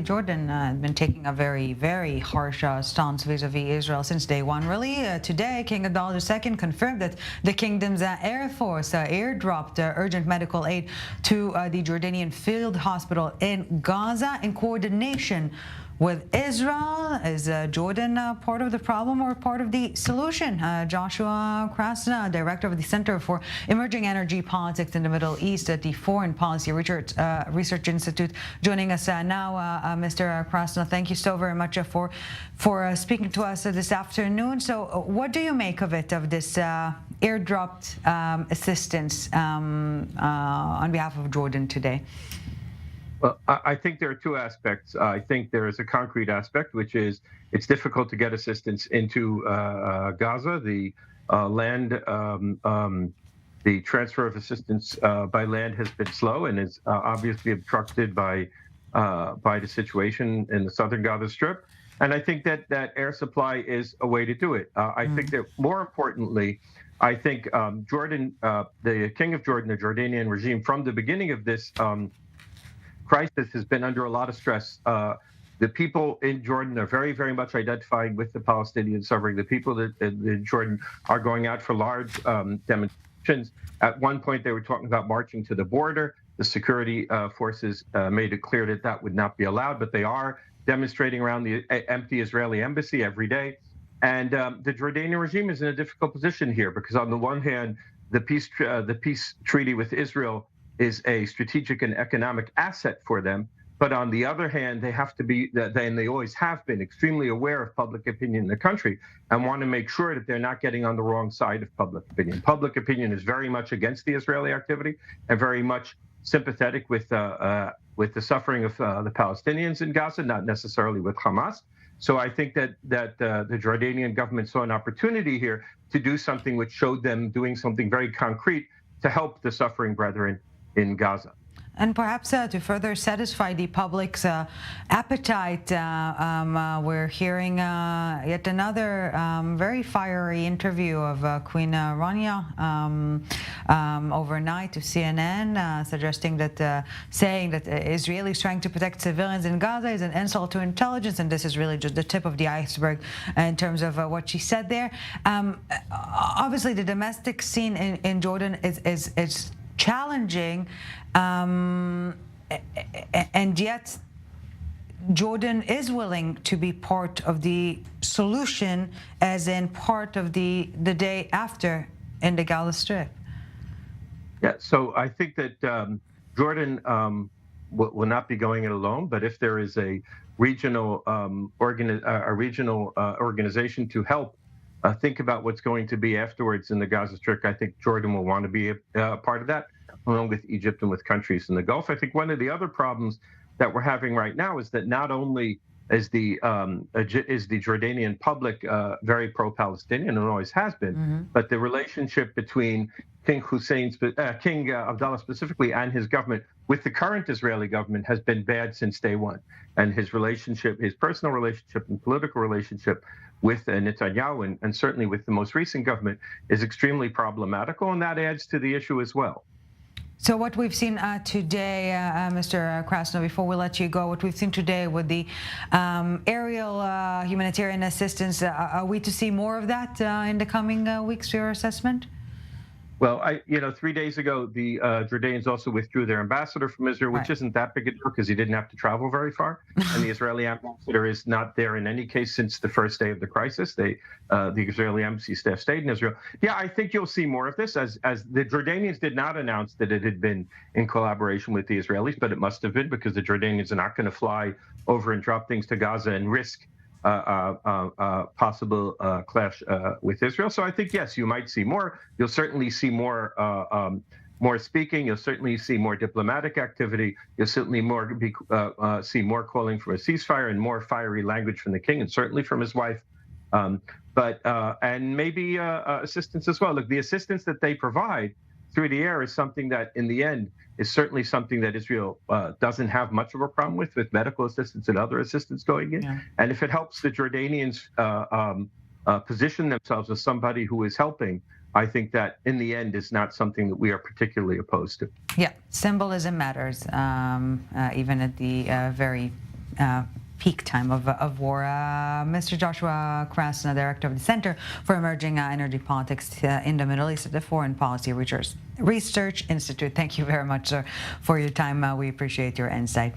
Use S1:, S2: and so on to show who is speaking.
S1: Jordan has been taking a very, very harsh stance vis-a-vis Israel since day one. Really, today, King Abdullah II confirmed that the kingdom's Air Force airdropped urgent medical aid to the Jordanian field hospital in Gaza in coordination with Israel. Is Jordan part of the problem or part of the solution? Joshua Krasna, director of the Center for Emerging Energy Politics in the Middle East at the Foreign Policy Research Institute, joining us now. Mr. Krasna, thank you so very much for speaking to us this afternoon. So, what do you make of it, of this airdropped assistance on behalf of Jordan today?
S2: Well, I think there are two aspects. I think there is a concrete aspect, which is it's difficult to get assistance into Gaza. The the transfer of assistance by land has been slow and is obviously obstructed by the situation in the southern Gaza Strip. And I think that air supply is a way to do it. I think that more importantly, I think Jordan, the King of Jordan, the Jordanian regime, from the beginning of this crisis has been under a lot of stress. The people in Jordan are very, very much identifying with the Palestinian suffering. The people in Jordan are going out for large demonstrations. At one point, they were talking about marching to the border. The security forces made it clear that that would not be allowed, but they are demonstrating around the empty Israeli embassy every day. And the Jordanian regime is in a difficult position here because, on the one hand, the peace treaty with Israel is a strategic and economic asset for them. But on the other hand, they have to be, and they always have been, extremely aware of public opinion in the country and want to make sure that they're not getting on the wrong side of public opinion. Public opinion is very much against the Israeli activity and very much sympathetic with the suffering of the Palestinians in Gaza, not necessarily with Hamas. So I think that the Jordanian government saw an opportunity here to do something which showed them doing something very concrete to help the suffering brethren in Gaza.
S1: And perhaps to further satisfy the public's appetite, we're hearing yet another very fiery interview of Queen Rania overnight to CNN, suggesting that, saying that Israelis trying to protect civilians in Gaza is an insult to intelligence, and this is really just the tip of the iceberg in terms of what she said there. Obviously, the domestic scene in Jordan is challenging, and yet Jordan is willing to be part of the solution, as in part of the day after in the Gaza Strip.
S2: Yeah, so I think that Jordan will not be going it alone, but if there is a regional organization to help think about what's going to be afterwards in the Gaza Strip, I think Jordan will want to be a part of that, along with Egypt and with countries in the Gulf. I think one of the other problems that we're having right now is that not only is the Jordanian public very pro-Palestinian and always has been, but the relationship between King Abdullah specifically and his government with the current Israeli government has been bad since day one. And his relationship, his personal relationship and political relationship with Netanyahu and certainly with the most recent government is extremely problematical, and that adds to the issue as well.
S1: So what we've seen today, Mr. Krasno, before we let you go, what we've seen today with the aerial humanitarian assistance, are we to see more of that in the coming weeks, your assessment?
S2: Well, 3 days ago, the Jordanians also withdrew their ambassador from Israel, which isn't that big a deal because he didn't have to travel very far. And the Israeli ambassador is not there in any case since the first day of the crisis. The Israeli embassy staff stayed in Israel. Yeah, I think you'll see more of this as the Jordanians did not announce that it had been in collaboration with the Israelis, but it must have been because the Jordanians are not going to fly over and drop things to Gaza and risk possible clash with Israel. So I think, yes, you might see more. You'll certainly see more speaking. You'll certainly see more diplomatic activity. You'll certainly see more calling for a ceasefire and more fiery language from the king and certainly from his wife. And maybe assistance as well. Look, the assistance that they provide through the air is something that, in the end, is certainly something that Israel doesn't have much of a problem with medical assistance and other assistance going in. Yeah. And if it helps the Jordanians position themselves as somebody who is helping, I think that in the end is not something that we are particularly opposed to.
S1: Yeah, symbolism matters, even at the very peak time of war. Mr. Joshua Krasna, Director of the Center for Emerging Energy Politics in the Middle East at the Foreign Policy Research Institute. Thank you very much, sir, for your time. We appreciate your insight.